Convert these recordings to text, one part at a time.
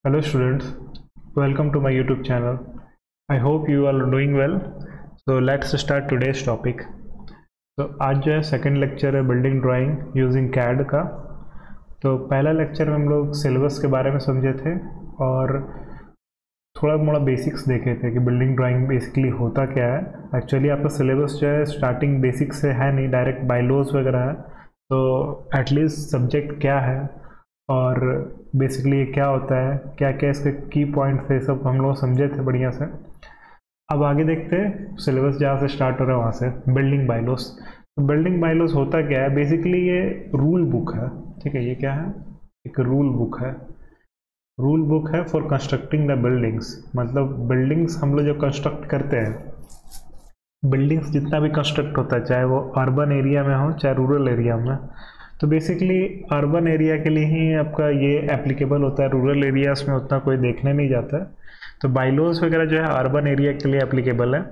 Hello students, welcome to my YouTube channel. I hope you are doing well. So let's start today's topic. तो आज जो है second lecture है building drawing using CAD का। तो पहला लेक्चर में हम लोग सिलेबस के बारे में समझे थे और थोड़ा मोड़ा बेसिक्स देखे थे कि बिल्डिंग ड्राइंग बेसिकली होता क्या है। एक्चुअली आपका सिलेबस जो है स्टार्टिंग बेसिक से है नहीं, डायरेक्ट बायलॉज वगैरह है। तो एटलीस्ट सब्जेक्ट क्या है और बेसिकली ये क्या होता है, क्या क्या इसके की पॉइंट्स है, सब हम लोग समझे थे बढ़िया से। अब आगे देखते हैं सिलेबस जहाँ से स्टार्ट हो रहा है वहाँ से, बिल्डिंग बायलॉज। तो बिल्डिंग बायलॉज होता क्या है, बेसिकली ये रूल बुक है। ठीक है, ये क्या है, एक रूल बुक है। रूल बुक है फॉर कंस्ट्रक्टिंग द बिल्डिंग्स। मतलब बिल्डिंग्स हम लोग जो कंस्ट्रक्ट करते हैं, बिल्डिंग्स जितना भी कंस्ट्रक्ट होता है, चाहे वो अर्बन एरिया में हो चाहे रूरल एरिया में, तो बेसिकली अर्बन एरिया के लिए ही आपका ये एप्लीकेबल होता है। रूरल एरियाज में उतना कोई देखने नहीं जाता है। तो बायलॉज वगैरह जो है अर्बन एरिया के लिए एप्लीकेबल है।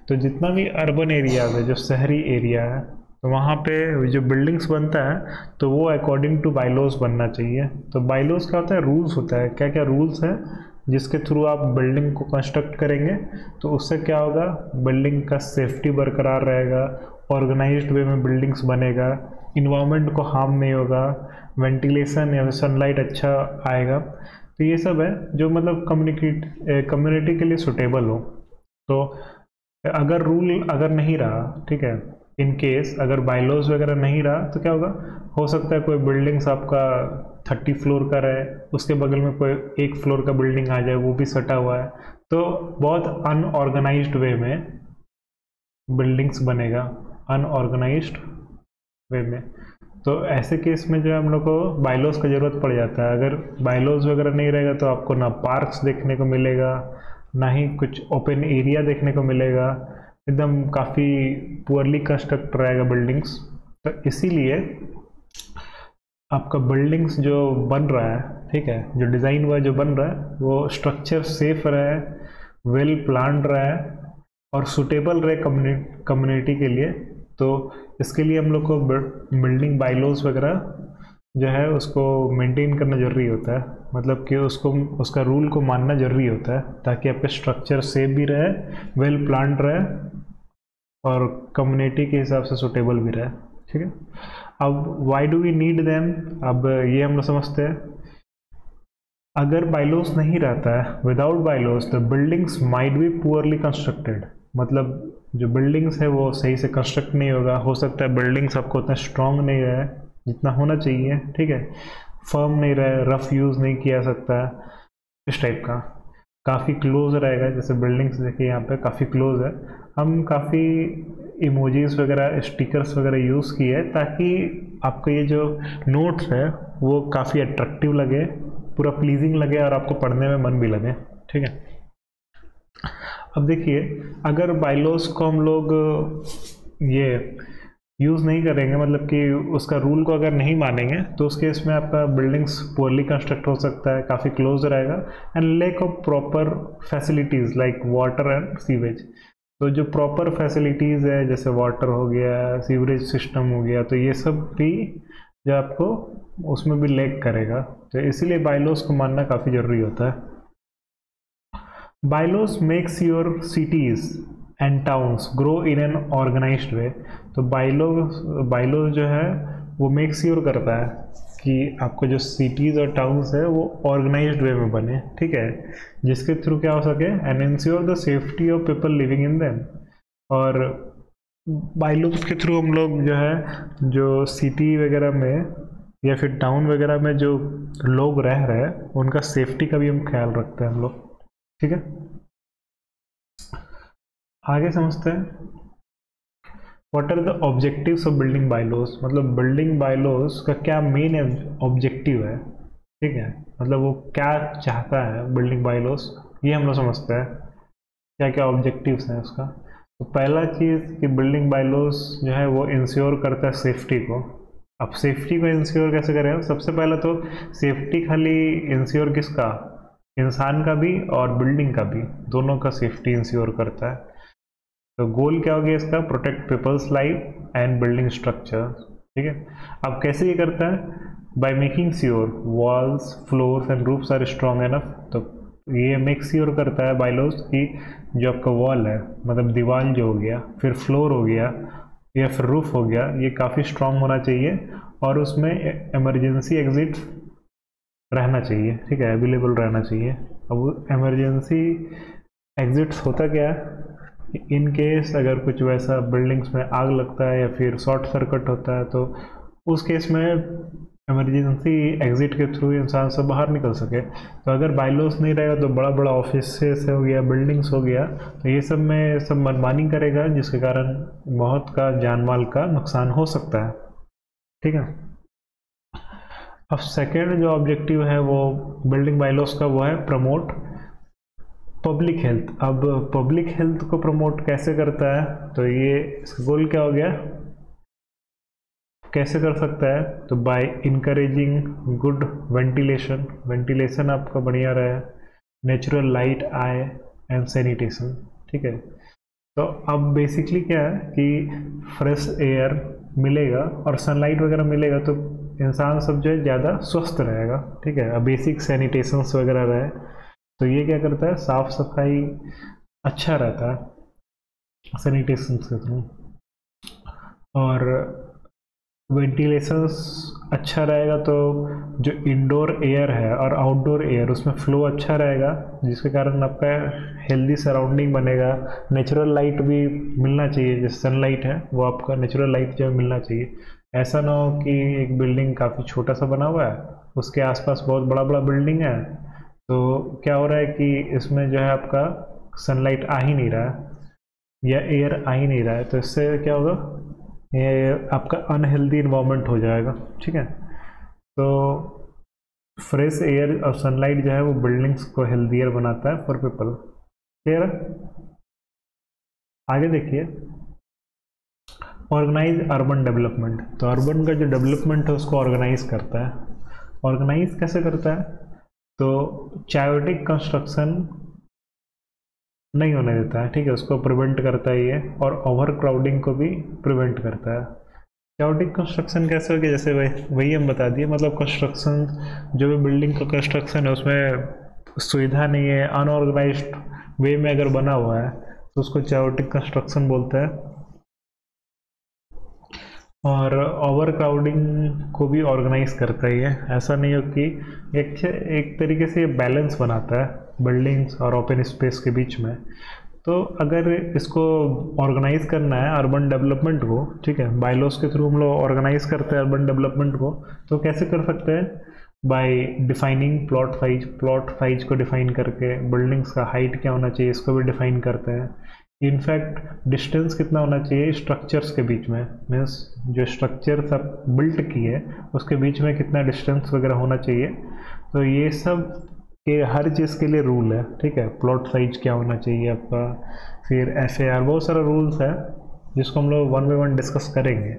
तो जितना भी अर्बन एरिया है, जो शहरी एरिया है, तो वहाँ पे जो बिल्डिंग्स बनता है तो वो अकॉर्डिंग टू बायलॉज बनना चाहिए। तो बायलॉज क्या होता है, रूल्स होता है। क्या क्या रूल्स है जिसके थ्रू आप बिल्डिंग को कंस्ट्रक्ट करेंगे, तो उससे क्या होगा, बिल्डिंग का सेफ्टी बरकरार रहेगा, ऑर्गेनाइज्ड वे में बिल्डिंग्स बनेगा, इन्वायरमेंट को हार्म नहीं होगा, वेंटिलेशन या सनलाइट अच्छा आएगा। तो ये सब है जो मतलब कम्युनिटी के लिए सुटेबल हो। तो अगर रूल अगर नहीं रहा, ठीक है, इन केस अगर बायलॉज वगैरह नहीं रहा, तो क्या होगा, हो सकता है कोई बिल्डिंग्स आपका 30 फ्लोर का रहे, उसके बगल में कोई 1 फ्लोर का बिल्डिंग आ जाए, वो भी सटा हुआ है, तो बहुत अनऑर्गेनाइज्ड वे में बिल्डिंग्स बनेगा, अनऑर्गेनाइज्ड वे में। तो ऐसे केस में जो है हम लोग को बायलॉज का ज़रूरत पड़ जाता है। अगर बायलॉज वगैरह नहीं रहेगा तो आपको ना पार्क्स देखने को मिलेगा, ना ही कुछ ओपन एरिया देखने को मिलेगा, एकदम काफ़ी पुअरली कंस्ट्रक्ट रहेगा बिल्डिंग्स। तो इसीलिए आपका बिल्डिंग्स जो बन रहा है, ठीक है, जो डिज़ाइन हुआ जो बन रहा है, वो स्ट्रक्चर सेफ रहे, वेल प्लान्ड रहे और सुटेबल रहे कम्युनिटी के लिए। तो इसके लिए हम लोग को बिल्डिंग बायलॉज वगैरह जो है उसको मेंटेन करना ज़रूरी होता है। मतलब कि उसको उसका रूल को मानना ज़रूरी होता है, ताकि आपका स्ट्रक्चर सेफ भी रहे, वेल प्लान्ड रहे और कम्युनिटी के हिसाब से सुटेबल भी रहे। ठीक है, अब why do we need them, अब ये हम लोग समझते हैं। अगर बायलॉज नहीं रहता है, without bylaws the buildings might be poorly constructed. मतलब जो बिल्डिंग्स है वो सही से कंस्ट्रक्ट नहीं होगा। हो सकता है बिल्डिंग्स आपको उतना स्ट्रॉन्ग नहीं रहे जितना होना चाहिए, ठीक है, फर्म नहीं रहे, रफ यूज़ नहीं किया सकता है, इस टाइप का। काफ़ी क्लोज रहेगा, जैसे बिल्डिंग्स देखिए यहाँ पे काफ़ी क्लोज है। हम काफ़ी इमोजीज वगैरह, स्टिकर्स वगैरह यूज़ किए ताकि आपको ये जो नोट्स है वो काफ़ी अट्रैक्टिव लगे, पूरा प्लीजिंग लगे और आपको पढ़ने में मन भी लगे। ठीक है, अब देखिए, अगर बायलॉज को हम लोग ये यूज़ नहीं करेंगे, मतलब कि उसका रूल को अगर नहीं मानेंगे, तो उस केस में आपका बिल्डिंग्स पुअरली कंस्ट्रक्ट हो सकता है, काफ़ी क्लोज रहेगा, and lack of proper facilities like water and sewage. तो जो प्रॉपर फैसिलिटीज़ है, जैसे वाटर हो गया, सीवरेज सिस्टम हो गया, तो ये सब भी जो आपको उसमें भी लैक करेगा। तो इसीलिए बायलॉज को मानना काफ़ी ज़रूरी होता है। Bylaws makes your cities and towns grow in an organized way। तो bylaws जो है वो मेक श्योर करता है कि आपको जो सिटीज़ और टाउन्स है वो ऑर्गेनाइज्ड वे में बने, ठीक है, जिसके थ्रू क्या हो सके, and ensure the safety of people living in them. और बायलॉज के थ्रू हम लोग जो है, जो सिटी वगैरह में या फिर टाउन वगैरह में जो लोग रह रहे हैं, उनका सेफ्टी का भी हम ख्याल रखते हैं हम लोग। ठीक है, आगे समझते हैं what are the objectives of building bylaws. मतलब बिल्डिंग बायलॉज का क्या मेन ऑब्जेक्टिव है, ठीक है, मतलब वो क्या चाहता है बिल्डिंग बायलॉज, ये हम लोग समझते हैं क्या क्या ऑब्जेक्टिव्स हैं उसका। तो पहला चीज़ कि बिल्डिंग बायलॉज जो है वो इंश्योर करता है सेफ्टी को। अब सेफ्टी को इंश्योर कैसे करें, सबसे पहला तो सेफ्टी खाली इंश्योर किसका, इंसान का भी और बिल्डिंग का भी, दोनों का सेफ्टी इंश्योर करता है। तो गोल क्या हो गया इसका, protect people's life and building structure. ठीक है, अब कैसे ये करता है, by making sure walls floors and roofs are strong enough. तो ये मेक श्योर करता है बाइलॉज कि जो आपका वॉल है, मतलब दीवार जो हो गया, फिर फ्लोर हो गया या फिर रूफ हो गया, ये काफ़ी स्ट्रॉन्ग होना चाहिए और उसमें इमरजेंसी एग्जिट रहना चाहिए, ठीक है, अवेलेबल रहना चाहिए। अब इमरजेंसी एग्जिट्स होता क्या है, इन केस अगर कुछ वैसा बिल्डिंग्स में आग लगता है या फिर शॉर्ट सर्किट होता है तो उस केस में इमरजेंसी एग्जिट के थ्रू इंसान सब बाहर निकल सके। तो अगर बाइलॉस नहीं रहेगा तो बड़ा बड़ा ऑफिस से हो गया, बिल्डिंग्स हो गया, तो ये सब में सब मनमानी करेगा जिसके कारण मौत का, जान माल का नुकसान हो सकता है, ठीक है। अब सेकेंड जो ऑब्जेक्टिव है वो बिल्डिंग बाइलॉस का, वो है प्रमोट पब्लिक हेल्थ। अब पब्लिक हेल्थ को प्रमोट कैसे करता है, तो ये इसका गोल क्या हो गया, कैसे कर सकता है, तो by encouraging good ventilation, ventilation आपका बढ़िया रहे, नेचुरल लाइट आए एंड सैनिटेशन, ठीक है। तो अब बेसिकली क्या है कि फ्रेश एयर मिलेगा और सनलाइट वगैरह मिलेगा तो इंसान सब जो है ज़्यादा स्वस्थ रहेगा, ठीक है। अब बेसिक सैनिटेशंस वगैरह रहे तो ये क्या करता है, साफ सफाई अच्छा रहता है सैनिटेशंस के थ्रू, और वेंटिलेशंस अच्छा रहेगा तो जो इंडोर एयर है और आउटडोर एयर उसमें फ्लो अच्छा रहेगा जिसके कारण आपका हेल्दी सराउंडिंग बनेगा। नेचुरल लाइट भी मिलना चाहिए, जैसे सनलाइट है वो आपका नेचुरल लाइट जो मिलना चाहिए। ऐसा ना हो कि एक बिल्डिंग काफ़ी छोटा सा बना हुआ है, उसके आसपास बहुत बड़ा बड़ा बिल्डिंग है, तो क्या हो रहा है कि इसमें जो है आपका सनलाइट आ ही नहीं रहा है या एयर आ ही नहीं रहा है, तो इससे क्या होगा, ये आपका अनहेल्दी इन्वायरमेंट हो जाएगा, ठीक है। तो फ्रेश एयर और सनलाइट जो है वो बिल्डिंग्स को हेल्दियर बनाता है फॉर पीपल, क्लियर है। आगे देखिए, ऑर्गेनाइज अर्बन डेवलपमेंट। तो अर्बन का जो डेवलपमेंट है उसको ऑर्गेनाइज करता है। ऑर्गेनाइज कैसे करता है, तो चायोटिक कंस्ट्रक्शन नहीं होने देता है, ठीक है, उसको प्रिवेंट करता है ये, और ओवर क्राउडिंग को भी प्रिवेंट करता है। चायोटिक कंस्ट्रक्शन कैसे होगी, जैसे वही हम बता दिए, मतलब कंस्ट्रक्शन जो भी बिल्डिंग का कंस्ट्रक्शन है उसमें सुविधा नहीं है, अनऑर्गेनाइज्ड वे में अगर बना हुआ है तो उसको चायोटिक कंस्ट्रक्शन बोलते हैं। और ओवर क्राउडिंग को भी ऑर्गेनाइज करता ही है, ऐसा नहीं हो कि एक तरीके से बैलेंस बनाता है बिल्डिंग्स और ओपन स्पेस के बीच में। तो अगर इसको ऑर्गेनाइज करना है अर्बन डेवलपमेंट को, ठीक है, बाइलॉस के थ्रू हम लोग ऑर्गेनाइज करते हैं अर्बन डेवलपमेंट को, तो कैसे कर सकते हैं, bye defining plot size. Plot size को डिफाइन करके, बिल्डिंग्स का हाइट क्या होना चाहिए इसको भी डिफाइन करते हैं। इनफैक्ट डिस्टेंस कितना होना चाहिए स्ट्रक्चर्स के बीच में, मीन्स जो स्ट्रक्चर्स आप बिल्ट किए उसके बीच में कितना डिस्टेंस वगैरह होना चाहिए, तो ये सब के हर चीज़ के लिए रूल है, ठीक है। प्लॉट साइज क्या होना चाहिए आपका, फिर FAR, बहुत सारा रूल्स है जिसको हम लोग 1 by 1 डिस्कस करेंगे।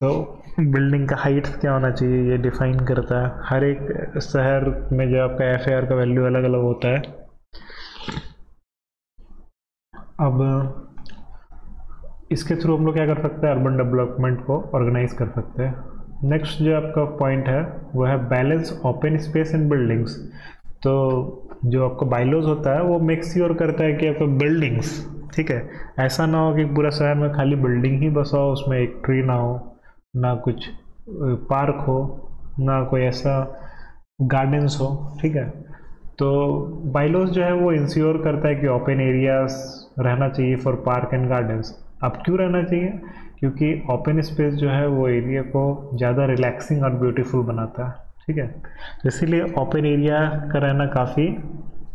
तो बिल्डिंग का हाइट क्या होना चाहिए ये डिफाइन करता है। हर एक शहर में जो आपका FAR का वैल्यू अलग अलग होता है। अब इसके थ्रू हम लोग क्या कर सकते हैं, अर्बन डेवलपमेंट को ऑर्गेनाइज कर सकते हैं। नेक्स्ट जो आपका पॉइंट है वो है balance open space in buildings. तो जो आपका बाइलॉज होता है वो मेक श्योर करता है कि आपका बिल्डिंग्स, ठीक है, ऐसा ना हो कि पूरा शहर में खाली बिल्डिंग ही बसा हो, उसमें एक ट्री ना हो, ना कुछ पार्क हो, ना कोई ऐसा गार्डन्स हो, ठीक है। तो बाइलॉज जो है वो इंश्योर करता है कि ओपन एरियाज रहना चाहिए फॉर पार्क एंड गार्डन्स। अब क्यों रहना चाहिए, क्योंकि ओपन स्पेस जो है वो एरिया को ज़्यादा रिलैक्सिंग और ब्यूटीफुल बनाता है, ठीक है। तो इसीलिए ओपन एरिया का रहना काफ़ी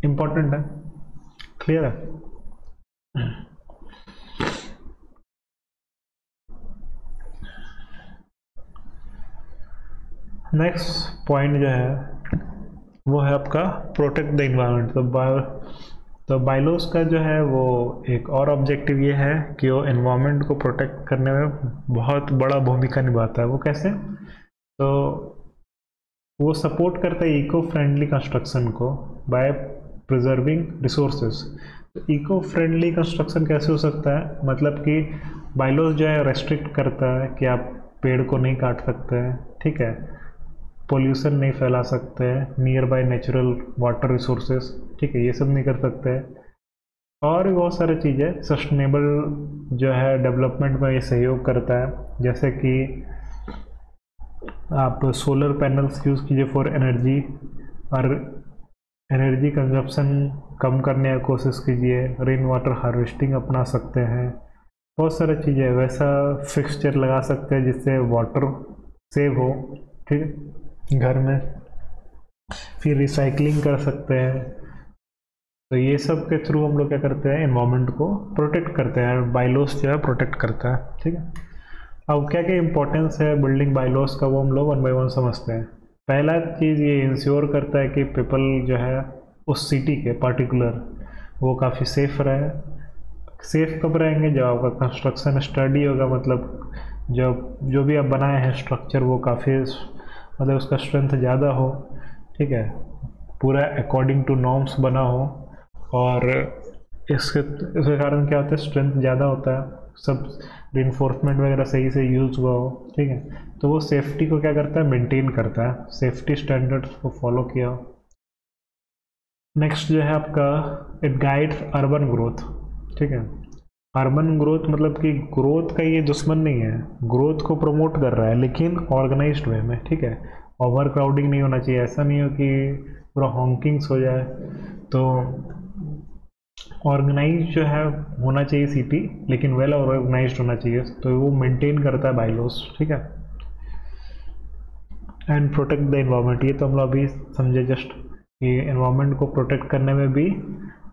इम्पोर्टेंट है, क्लियर है। नेक्स्ट पॉइंट जो है वो है आपका प्रोटेक्ट द इन्वायरमेंट। तो बाइलॉज का जो है वो एक और ऑब्जेक्टिव ये है कि वो एनवायरनमेंट को प्रोटेक्ट करने में बहुत बड़ा भूमिका निभाता है। वो कैसे, तो वो सपोर्ट करता है इको फ्रेंडली कंस्ट्रक्शन को बाय प्रिजर्विंग रिसोर्सेज। तो इको फ्रेंडली कंस्ट्रक्शन कैसे हो सकता है, मतलब कि बाइलॉज जो है रेस्ट्रिक्ट करता है कि आप पेड़ को नहीं काट सकते हैं, ठीक है, पोल्यूशन नहीं फैला सकते हैं near by natural water resources, ठीक है, ये सब नहीं कर सकते हैं। और भी बहुत सारी चीज़ें सस्टेनेबल जो है डेवलपमेंट में ये सहयोग करता है, जैसे कि आप सोलर पैनल्स यूज़ कीजिए फॉर एनर्जी, और एनर्जी कंजप्शन कम करने की कोशिश कीजिए, रेन वाटर हार्वेस्टिंग अपना सकते हैं, बहुत सारी चीज़ें। वैसा फिक्सचर लगा सकते हैं जिससे वाटर सेव हो, ठीक है, घर में। फिर रिसाइकलिंग कर सकते हैं। तो ये सब के थ्रू हम लोग क्या करते हैं, एनवायरनमेंट को प्रोटेक्ट करते हैं, बायलॉस जो है प्रोटेक्ट करता है, ठीक है। अब क्या क्या इंपॉर्टेंस है बिल्डिंग बायलॉस का, वो हम लोग वन बाय वन समझते हैं। पहला चीज़ ये इंश्योर करता है कि पीपल जो है उस सिटी के पार्टिकुलर वो काफ़ी सेफ रहे। सेफ कब रहेंगे, जब आपका कंस्ट्रक्शन स्टडी होगा, मतलब जब जो भी आप बनाए हैं स्ट्रक्चर वो काफ़ी मतलब उसका स्ट्रेंथ ज़्यादा हो, ठीक है, पूरा अकॉर्डिंग टू नॉर्म्स बना हो, और इसके कारण क्या होता है, स्ट्रेंथ ज़्यादा होता है, सब रिइंफोर्समेंट वगैरह सही से यूज़ हुआ हो, ठीक है। तो वो सेफ्टी को क्या करता है, मेंटेन करता है, सेफ्टी स्टैंडर्ड्स को फॉलो किया हो। नेक्स्ट जो है आपका, इट गाइड्स अर्बन ग्रोथ, ठीक है। अर्बन ग्रोथ मतलब कि ग्रोथ का ये दुश्मन नहीं है, ग्रोथ को प्रमोट कर रहा है लेकिन ऑर्गेनाइज्ड वे में, ठीक है। ओवर क्राउडिंग नहीं होना चाहिए, ऐसा नहीं हो कि पूरा हॉन्किंग्स हो जाए। तो ऑर्गेनाइज जो है होना चाहिए सिटी, लेकिन वेल ऑर्गेनाइज्ड होना चाहिए, तो वो मेंटेन करता है बायलॉस, ठीक है। एंड प्रोटेक्ट द एनवायरनमेंट, ये तो हम लोग अभी समझे जस्ट, कि एनवायरनमेंट को प्रोटेक्ट करने में भी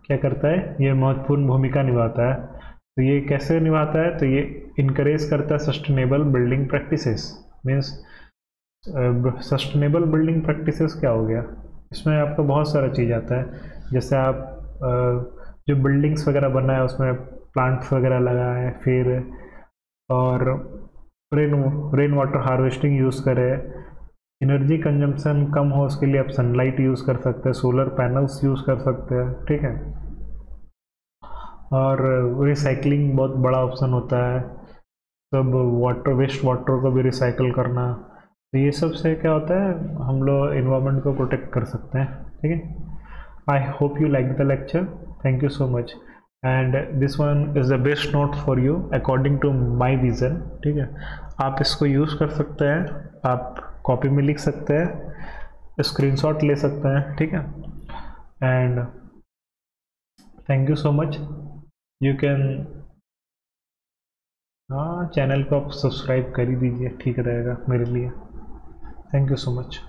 क्या करता है, ये महत्वपूर्ण भूमिका निभाता है। तो ये कैसे निभाता है, तो ये इनकरेज करता है sustainable building practices. Means sustainable building practices क्या हो गया, इसमें आपका बहुत सारा चीज़ आता है। जैसे आप जो बिल्डिंग्स वगैरह बना है उसमें प्लांट्स वगैरह लगाए, फिर और रेन वाटर हार्वेस्टिंग यूज़ करें, एनर्जी कंजम्पशन कम हो उसके लिए आप सनलाइट यूज़ कर सकते हैं, सोलर पैनल्स यूज़ कर सकते हैं, ठीक है। और रिसाइकलिंग बहुत बड़ा ऑप्शन होता है, सब वाटर वेस्ट वाटर को भी रिसाइकल करना। तो ये सब से क्या होता है, हम लोग एनवायरनमेंट को प्रोटेक्ट कर सकते हैं, ठीक है। I hope you liked the lecture. Thank you so much. And this one is the best note for you according to my vision. ठीक है, आप इसको यूज़ कर सकते हैं, आप कॉपी में लिख सकते हैं, स्क्रीनशॉट ले सकते हैं, ठीक है। And thank you so much. You can, हाँ, चैनल को आप सब्सक्राइब कर ही दीजिए, ठीक रहेगा मेरे लिए। Thank you so much.